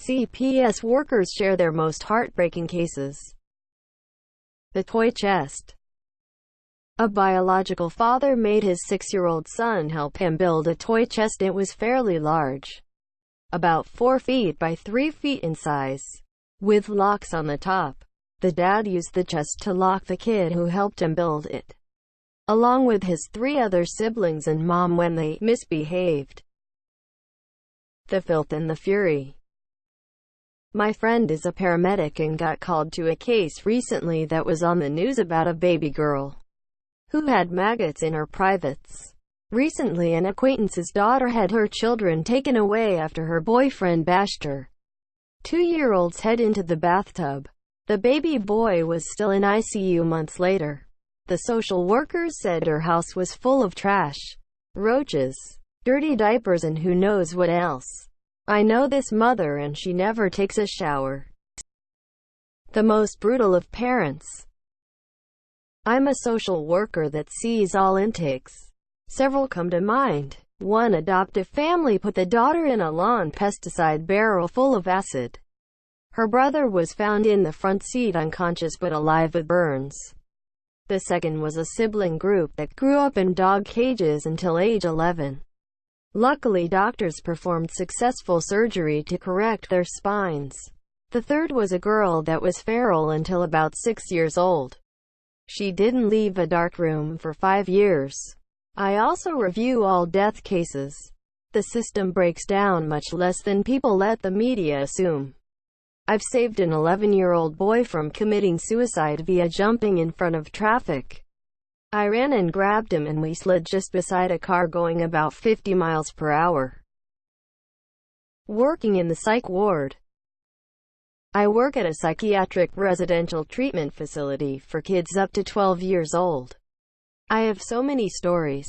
CPS workers share their most heartbreaking cases. The toy chest. A biological father made his 6-year-old son help him build a toy chest. It was fairly large, about 4 feet by 3 feet in size, with locks on the top. The dad used the chest to lock the kid who helped him build it, along with his 3 other siblings and mom when they misbehaved. The filth and the fury. My friend is a paramedic and got called to a case recently that was on the news about a baby girl who had maggots in her privates. Recently, an acquaintance's daughter had her children taken away after her boyfriend bashed her 2-year-old's head into the bathtub. The baby boy was still in ICU months later. The social workers said her house was full of trash, roaches, dirty diapers, and who knows what else. I know this mother and she never takes a shower. The most brutal of parents. I'm a social worker that sees all intakes. Several come to mind. One adoptive family put the daughter in a lawn pesticide barrel full of acid. Her brother was found in the front seat unconscious but alive with burns. The second was a sibling group that grew up in dog cages until age 11. Luckily, doctors performed successful surgery to correct their spines. The third was a girl that was feral until about 6 years old. She didn't leave a dark room for 5 years. I also review all death cases. The system breaks down much less than people let the media assume. I've saved an 11-year-old boy from committing suicide via jumping in front of traffic. I ran and grabbed him and we slid just beside a car going about 50 miles per hour. Working in the psych ward. I work at a psychiatric residential treatment facility for kids up to 12 years old. I have so many stories.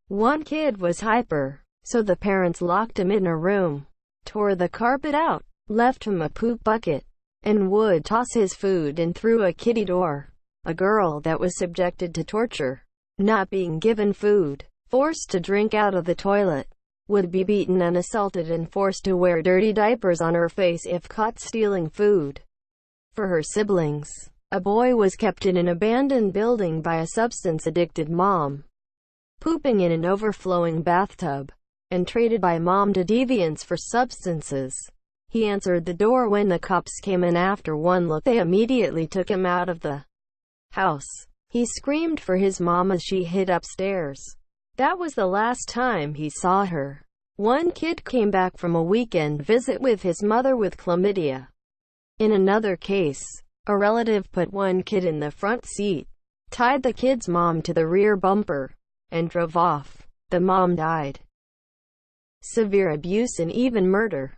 One kid was hyper, so the parents locked him in a room, tore the carpet out, left him a poop bucket, and would toss his food in through a kitty door. A girl that was subjected to torture, not being given food, forced to drink out of the toilet, would be beaten and assaulted and forced to wear dirty diapers on her face if caught stealing food. For her siblings, a boy was kept in an abandoned building by a substance-addicted mom, pooping in an overflowing bathtub, and traded by mom to deviants for substances. He answered the door when the cops came, and after one look they immediately took him out of the house. He screamed for his mom as she hid upstairs. That was the last time he saw her. One kid came back from a weekend visit with his mother with chlamydia. In another case, a relative put one kid in the front seat, tied the kid's mom to the rear bumper, and drove off. The mom died. Severe abuse and even murder.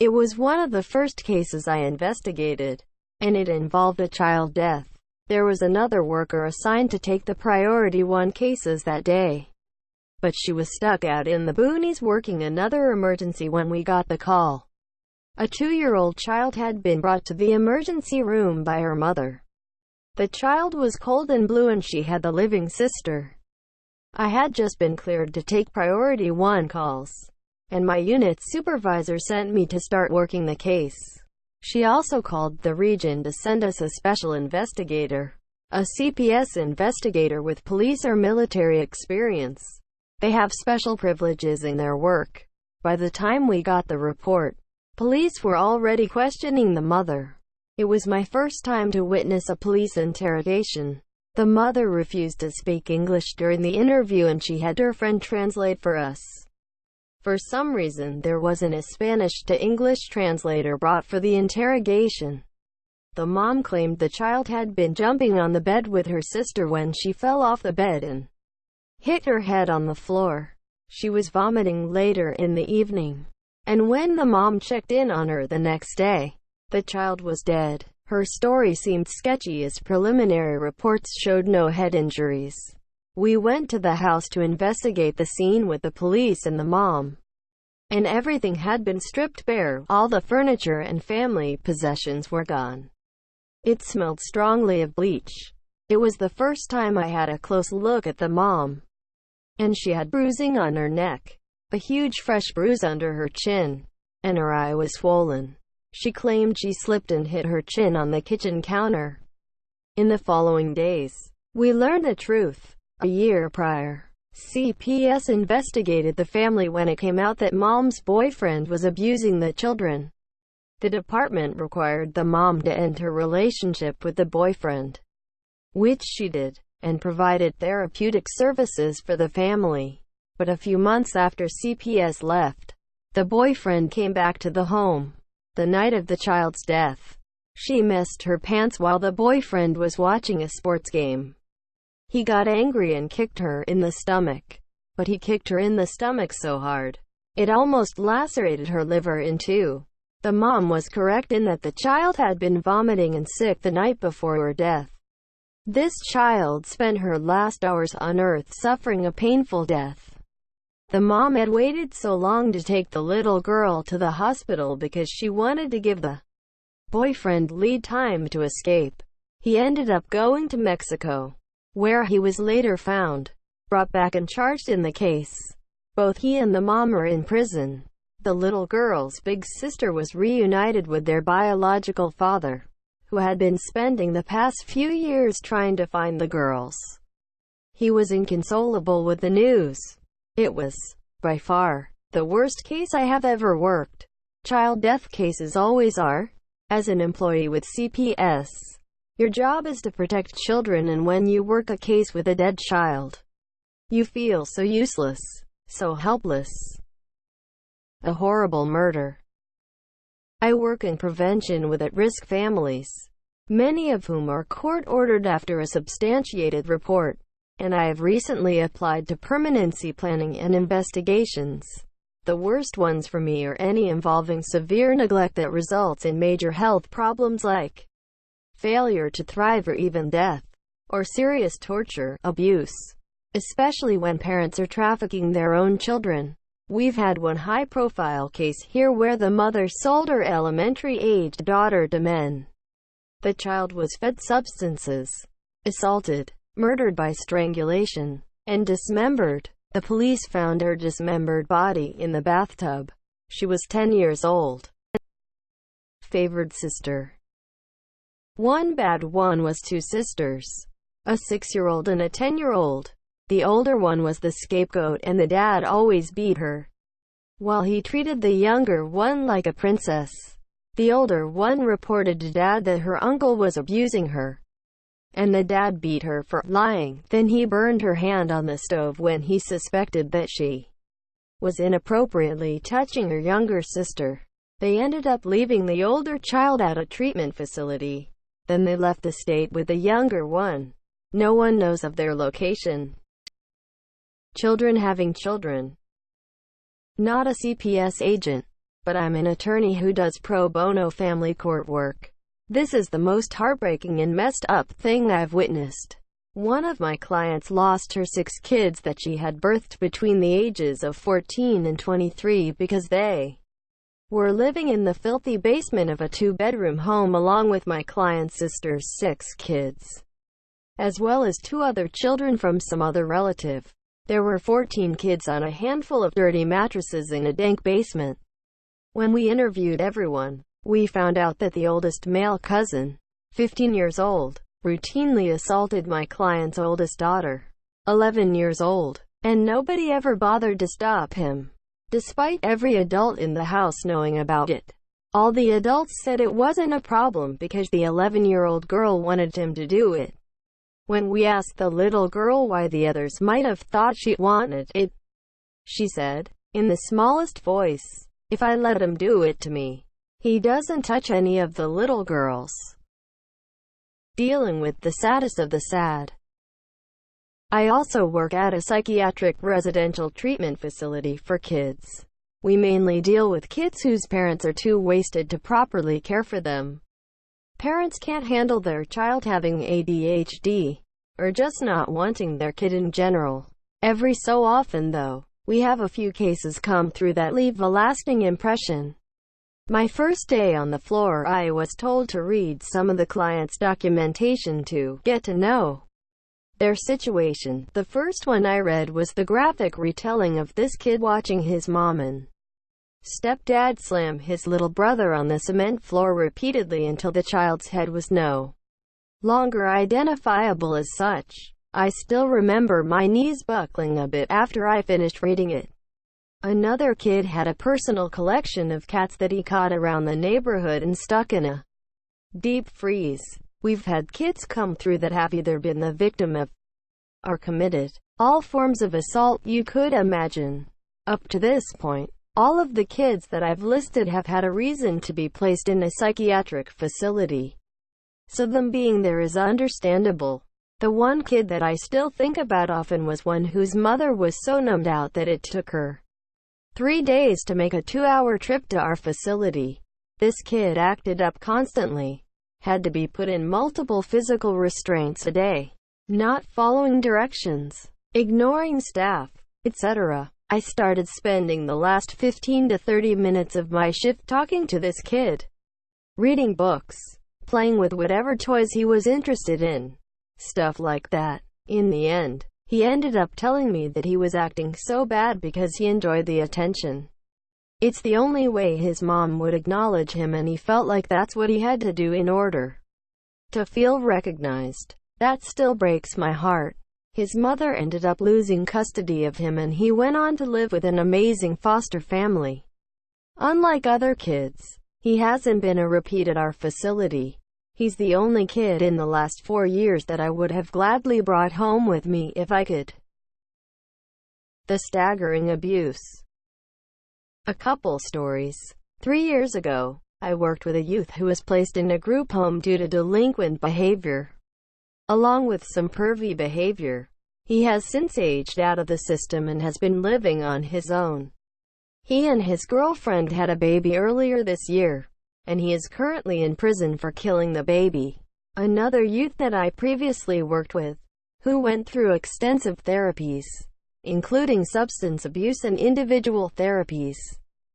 It was one of the first cases I investigated, and it involved a child death. There was another worker assigned to take the priority 1 cases that day, but she was stuck out in the boonies working another emergency when we got the call. A 2-year-old child had been brought to the emergency room by her mother. The child was cold and blue and she had the living sister. I had just been cleared to take priority 1 calls, and my unit supervisor sent me to start working the case. She also called the region to send us a special investigator, a CPS investigator with police or military experience. They have special privileges in their work. By the time we got the report, police were already questioning the mother. It was my first time to witness a police interrogation. The mother refused to speak English during the interview and she had her friend translate for us. For some reason, there wasn't a Spanish to English translator brought for the interrogation. The mom claimed the child had been jumping on the bed with her sister when she fell off the bed and hit her head on the floor. She was vomiting later in the evening, and when the mom checked in on her the next day, the child was dead. Her story seemed sketchy as preliminary reports showed no head injuries. We went to the house to investigate the scene with the police and the mom, and everything had been stripped bare. All the furniture and family possessions were gone. It smelled strongly of bleach. It was the first time I had a close look at the mom, and she had bruising on her neck, a huge fresh bruise under her chin, and her eye was swollen. She claimed she slipped and hit her chin on the kitchen counter. In the following days, we learned the truth. A year prior, CPS investigated the family when it came out that mom's boyfriend was abusing the children. The department required the mom to end her relationship with the boyfriend, which she did, and provided therapeutic services for the family. But a few months after CPS left, the boyfriend came back to the home. The night of the child's death, she messed her pants while the boyfriend was watching a sports game. He got angry and kicked her in the stomach. But he kicked her in the stomach so hard, it almost lacerated her liver in two. The mom was correct in that the child had been vomiting and sick the night before her death. This child spent her last hours on earth suffering a painful death. The mom had waited so long to take the little girl to the hospital because she wanted to give the boyfriend lead time to escape. He ended up going to Mexico, where he was later found, brought back and charged in the case. Both he and the mom are in prison. The little girl's big sister was reunited with their biological father, who had been spending the past few years trying to find the girls. He was inconsolable with the news. It was, by far, the worst case I have ever worked. Child death cases always are. As an employee with CPS, your job is to protect children, and when you work a case with a dead child, you feel so useless, so helpless. A horrible murder. I work in prevention with at-risk families, many of whom are court-ordered after a substantiated report, and I have recently applied to permanency planning and investigations. The worst ones for me are any involving severe neglect that results in major health problems like failure to thrive or even death, or serious torture, abuse, especially when parents are trafficking their own children. We've had one high-profile case here where the mother sold her elementary-aged daughter to men. The child was fed substances, assaulted, murdered by strangulation, and dismembered. The police found her dismembered body in the bathtub. She was 10 years old. Favored sister. One bad one was two sisters, a 6-year-old and a 10-year-old. The older one was the scapegoat, and the dad always beat her, while he treated the younger one like a princess. The older one reported to dad that her uncle was abusing her, and the dad beat her for lying. Then he burned her hand on the stove when he suspected that she was inappropriately touching her younger sister. They ended up leaving the older child at a treatment facility. Then they left the state with the younger one. No one knows of their location. Children having children. Not a CPS agent, but I'm an attorney who does pro bono family court work. This is the most heartbreaking and messed up thing I've witnessed. One of my clients lost her 6 kids that she had birthed between the ages of 14 and 23 because they were living in the filthy basement of a 2-bedroom home along with my client's sister's 6 kids, as well as 2 other children from some other relative. There were 14 kids on a handful of dirty mattresses in a dank basement. When we interviewed everyone, we found out that the oldest male cousin, 15 years old, routinely assaulted my client's oldest daughter, 11 years old, and nobody ever bothered to stop him, despite every adult in the house knowing about it. All the adults said it wasn't a problem because the 11-year-old girl wanted him to do it. When we asked the little girl why the others might have thought she wanted it, she said, in the smallest voice, "If I let him do it to me, he doesn't touch any of the little girls." Dealing with the saddest of the sad. I also work at a psychiatric residential treatment facility for kids. We mainly deal with kids whose parents are too wasted to properly care for them. Parents can't handle their child having ADHD, or just not wanting their kid in general. Every so often, though, we have a few cases come through that leave a lasting impression. My first day on the floor, I was told to read some of the client's documentation to get to know their situation. The first one I read was the graphic retelling of this kid watching his mom and Stepdad slammed his little brother on the cement floor repeatedly until the child's head was no longer identifiable as such. I still remember my knees buckling a bit after I finished reading it. Another kid had a personal collection of cats that he caught around the neighborhood and stuck in a deep freeze. We've had kids come through that have either been the victim of or committed all forms of assault you could imagine. Up to this point, all of the kids that I've listed have had a reason to be placed in a psychiatric facility, so them being there is understandable. The one kid that I still think about often was one whose mother was so numbed out that it took her 3 days to make a 2-hour trip to our facility. This kid acted up constantly, had to be put in multiple physical restraints a day, not following directions, ignoring staff, etc. I started spending the last 15 to 30 minutes of my shift talking to this kid, reading books, playing with whatever toys he was interested in, stuff like that. In the end, he ended up telling me that he was acting so bad because he enjoyed the attention. It's the only way his mom would acknowledge him, and he felt like that's what he had to do in order to feel recognized. That still breaks my heart. His mother ended up losing custody of him and he went on to live with an amazing foster family. Unlike other kids, he hasn't been a repeat at our facility. He's the only kid in the last 4 years that I would have gladly brought home with me if I could. The staggering abuse. A couple stories. 3 years ago, I worked with a youth who was placed in a group home due to delinquent behavior, along with some pervy behavior. He has since aged out of the system and has been living on his own. He and his girlfriend had a baby earlier this year, and he is currently in prison for killing the baby. Another youth that I previously worked with, who went through extensive therapies, including substance abuse and individual therapies,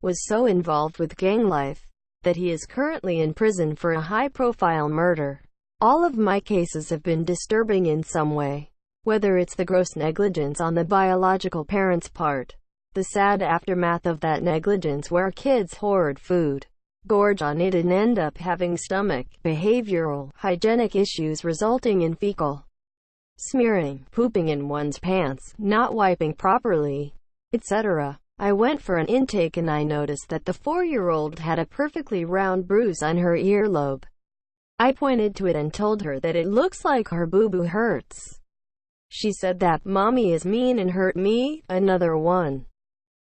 was so involved with gang life that he is currently in prison for a high-profile murder. All of my cases have been disturbing in some way, whether it's the gross negligence on the biological parent's part, the sad aftermath of that negligence where kids hoard food, gorge on it and end up having stomach, behavioral, hygienic issues resulting in fecal smearing, pooping in one's pants, not wiping properly, etc. I went for an intake and I noticed that the 4-year-old had a perfectly round bruise on her earlobe. I pointed to it and told her that it looks like her boo-boo hurts. She said that mommy is mean and hurt me. Another one.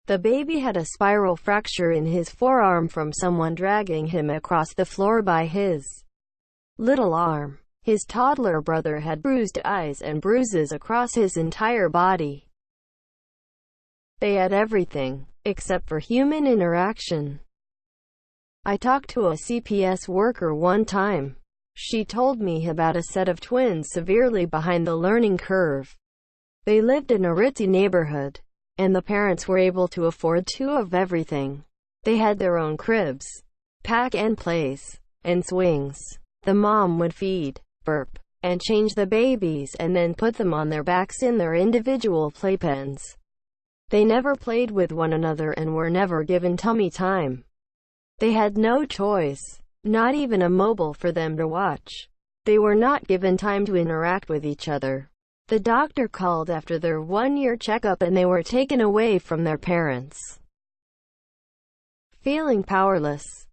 The baby had a spiral fracture in his forearm from someone dragging him across the floor by his little arm. His toddler brother had bruised eyes and bruises across his entire body. They had everything, except for human interaction. I talked to a CPS worker one time. She told me about a set of twins severely behind the learning curve. They lived in a ritzy neighborhood, and the parents were able to afford 2 of everything. They had their own cribs, pack and plays, and swings. The mom would feed, burp, and change the babies and then put them on their backs in their individual playpens. They never played with one another and were never given tummy time. They had no choice, not even a mobile for them to watch. They were not given time to interact with each other. The doctor called after their 1-year checkup and they were taken away from their parents. Feeling powerless.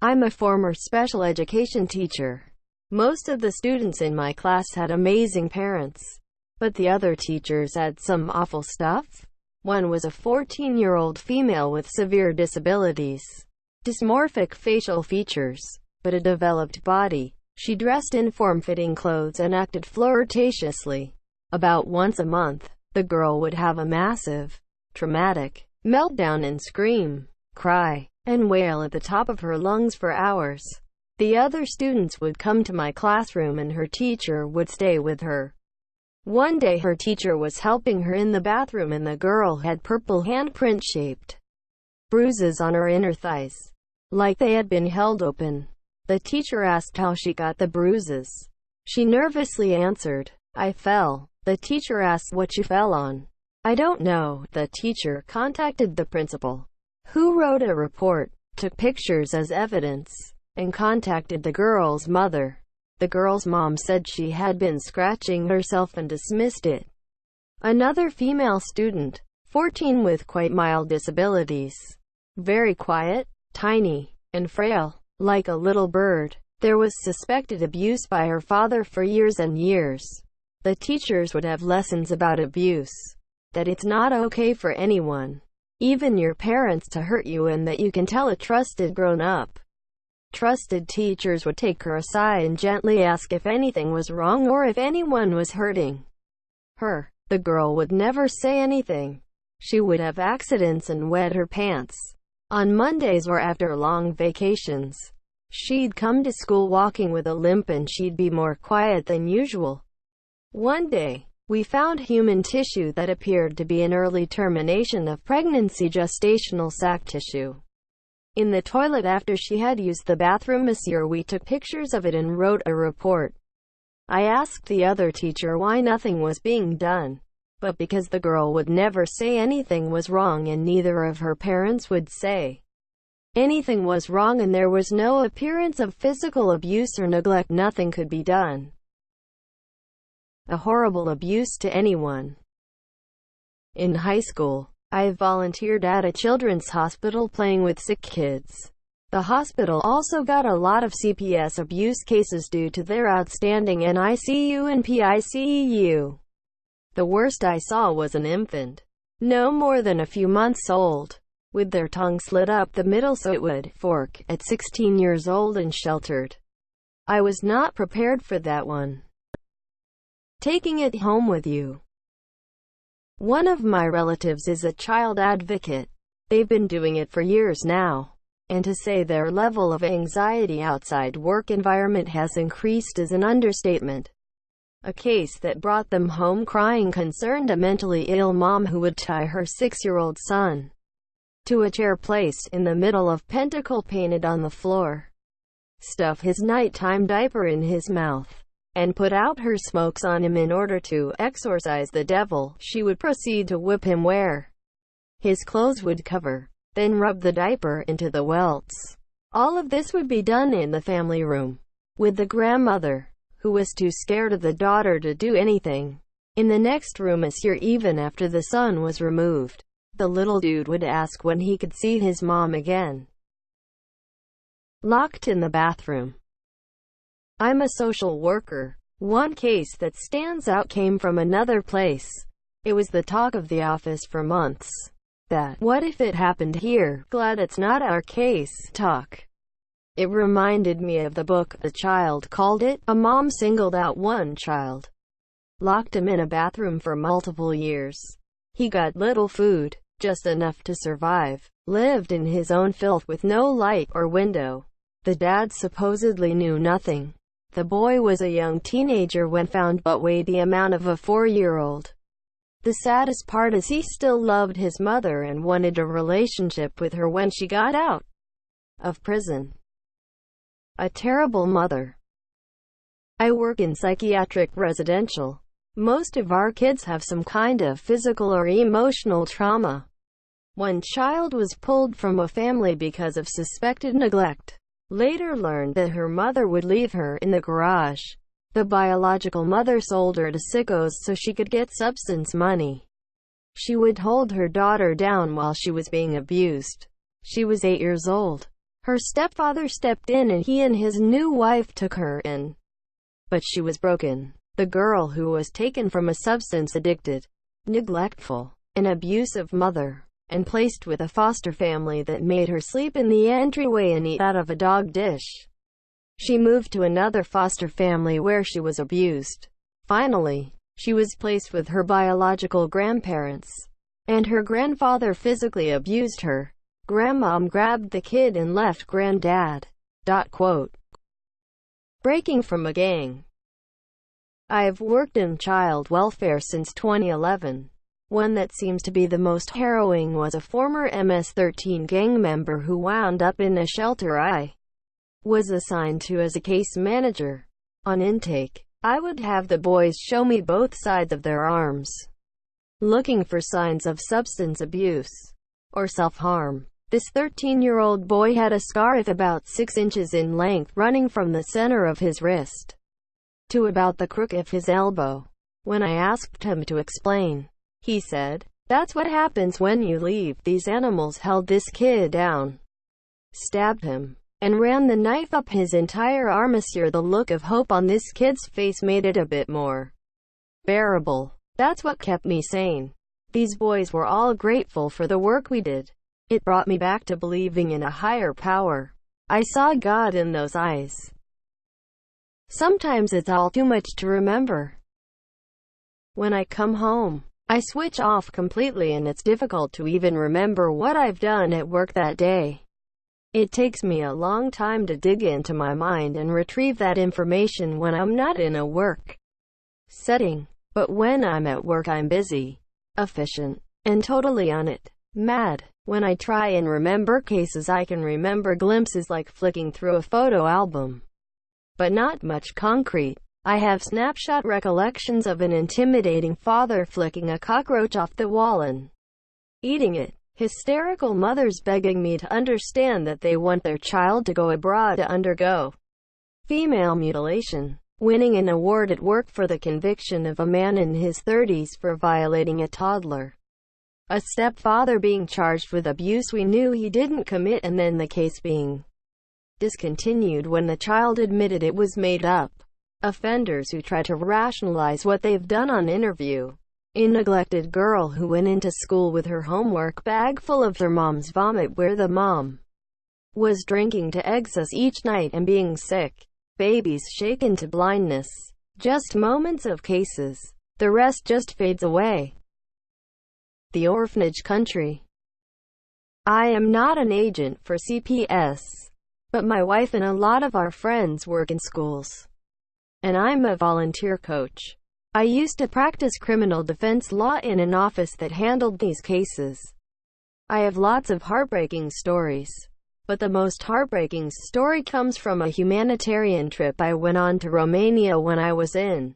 I'm a former special education teacher. Most of the students in my class had amazing parents, but the other teachers had some awful stuff. One was a 14-year-old female with severe disabilities, dysmorphic facial features, but a developed body. She dressed in form-fitting clothes and acted flirtatiously. About once a month, the girl would have a massive, traumatic meltdown and scream, cry, and wail at the top of her lungs for hours. The other students would come to my classroom and her teacher would stay with her. One day her teacher was helping her in the bathroom and the girl had purple handprint-shaped bruises on her inner thighs, like they had been held open. The teacher asked how she got the bruises. She nervously answered, "I fell." The teacher asked what she fell on. "I don't know." The teacher contacted the principal, who wrote a report, took pictures as evidence, and contacted the girl's mother. The girl's mom said she had been scratching herself and dismissed it. Another female student, 14, with quite mild disabilities, very quiet, tiny, and frail, like a little bird. There was suspected abuse by her father for years and years. The teachers would have lessons about abuse, that it's not okay for anyone, even your parents, to hurt you, and that you can tell a trusted grown-up. Trusted teachers would take her aside and gently ask if anything was wrong or if anyone was hurting her. The girl would never say anything. She would have accidents and wet her pants. On Mondays or after long vacations, she'd come to school walking with a limp, and she'd be more quiet than usual. One day, we found human tissue that appeared to be an early termination of pregnancy gestational sac tissue in the toilet after she had used the bathroom. Monsieur, we took pictures of it and wrote a report. I asked the other teacher why nothing was being done, but because the girl would never say anything was wrong, and neither of her parents would say anything was wrong, and there was no appearance of physical abuse or neglect, nothing could be done. A horrible abuse to anyone. In high school, I volunteered at a children's hospital playing with sick kids. The hospital also got a lot of CPS abuse cases due to their outstanding NICU and PICU. The worst I saw was an infant, no more than a few months old, with their tongue slit up the middle so it would fork, at 16 years old and sheltered. I was not prepared for that one. Taking it home with you. One of my relatives is a child advocate. They've been doing it for years now. And to say their level of anxiety outside work environment has increased is an understatement. A case that brought them home crying concerned a mentally ill mom who would tie her 6-year-old son to a chair placed in the middle of pentacle painted on the floor, stuff his nighttime diaper in his mouth, and put out her smokes on him in order to exorcise the devil. She would proceed to whip him where his clothes would cover, then rub the diaper into the welts. All of this would be done in the family room, with the grandmother, who was too scared of the daughter to do anything. In the next room, even after the son was removed, the little dude would ask when he could see his mom again. Locked in the bathroom. I'm a social worker. One case that stands out came from another place. It was the talk of the office for months. That, what if it happened here? Glad it's not our case talk. It reminded me of the book The Child called it. A mom singled out one child, locked him in a bathroom for multiple years. He got little food, just enough to survive, lived in his own filth with no light or window. The dad supposedly knew nothing. The boy was a young teenager when found, but weighed the amount of a 4-year-old. The saddest part is he still loved his mother and wanted a relationship with her when she got out of prison. A terrible mother. I work in psychiatric residential. Most of our kids have some kind of physical or emotional trauma. One child was pulled from a family because of suspected neglect. Later learned that her mother would leave her in the garage. The biological mother sold her to sickos so she could get substance money. She would hold her daughter down while she was being abused. She was 8 years old. Her stepfather stepped in and he and his new wife took her in. But she was broken. The girl, who was taken from a substance-addicted, neglectful, and abusive mother, and placed with a foster family that made her sleep in the entryway and eat out of a dog dish. She moved to another foster family where she was abused. Finally, she was placed with her biological grandparents, and her grandfather physically abused her. Grandmom grabbed the kid and left granddad. Breaking from a gang. I've worked in child welfare since 2011. One that seems to be the most harrowing was a former MS-13 gang member who wound up in a shelter I was assigned to as a case manager. On intake, I would have the boys show me both sides of their arms, looking for signs of substance abuse or self-harm. This 13-year-old boy had a scar of about 6 inches in length running from the center of his wrist to about the crook of his elbow. When I asked him to explain, he said, "That's what happens when you leave." These animals held this kid down, stabbed him, and ran the knife up his entire arm. The look of hope on this kid's face made it a bit more bearable. That's what kept me sane. These boys were all grateful for the work we did. It brought me back to believing in a higher power. I saw God in those eyes. Sometimes it's all too much to remember. When I come home, I switch off completely and it's difficult to even remember what I've done at work that day. It takes me a long time to dig into my mind and retrieve that information when I'm not in a work setting. But when I'm at work, I'm busy, efficient, and totally on it. Mad. When I try and remember cases, I can remember glimpses like flicking through a photo album, but not much concrete. I have snapshot recollections of an intimidating father flicking a cockroach off the wall and eating it. Hysterical mothers begging me to understand that they want their child to go abroad to undergo female mutilation. Winning an award at work for the conviction of a man in his 30s for violating a toddler. A stepfather being charged with abuse we knew he didn't commit, and then the case being discontinued when the child admitted it was made up. Offenders who try to rationalize what they've done on interview. A neglected girl who went into school with her homework bag full of her mom's vomit, where the mom was drinking to excess each night and being sick. Babies shaken to blindness. Just moments of cases. The rest just fades away. The orphanage country. I am not an agent for CPS, but my wife and a lot of our friends work in schools. And I'm a volunteer coach. I used to practice criminal defense law in an office that handled these cases. I have lots of heartbreaking stories. But the most heartbreaking story comes from a humanitarian trip I went on to Romania when I was in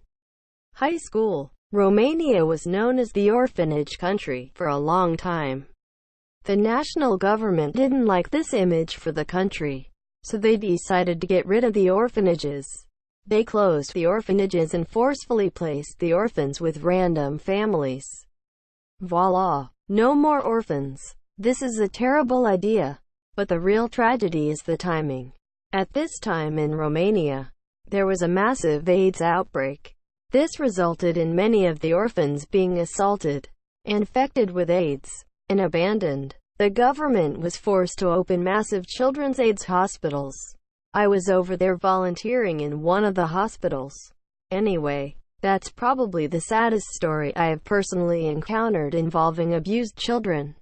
high school. Romania was known as the orphanage country for a long time. The national government didn't like this image for the country, so they decided to get rid of the orphanages. They closed the orphanages and forcefully placed the orphans with random families. Voila! No more orphans. This is a terrible idea. But the real tragedy is the timing. At this time in Romania, there was a massive AIDS outbreak. This resulted in many of the orphans being assaulted, infected with AIDS, and abandoned. The government was forced to open massive children's AIDS hospitals. I was over there volunteering in one of the hospitals. Anyway, that's probably the saddest story I have personally encountered involving abused children.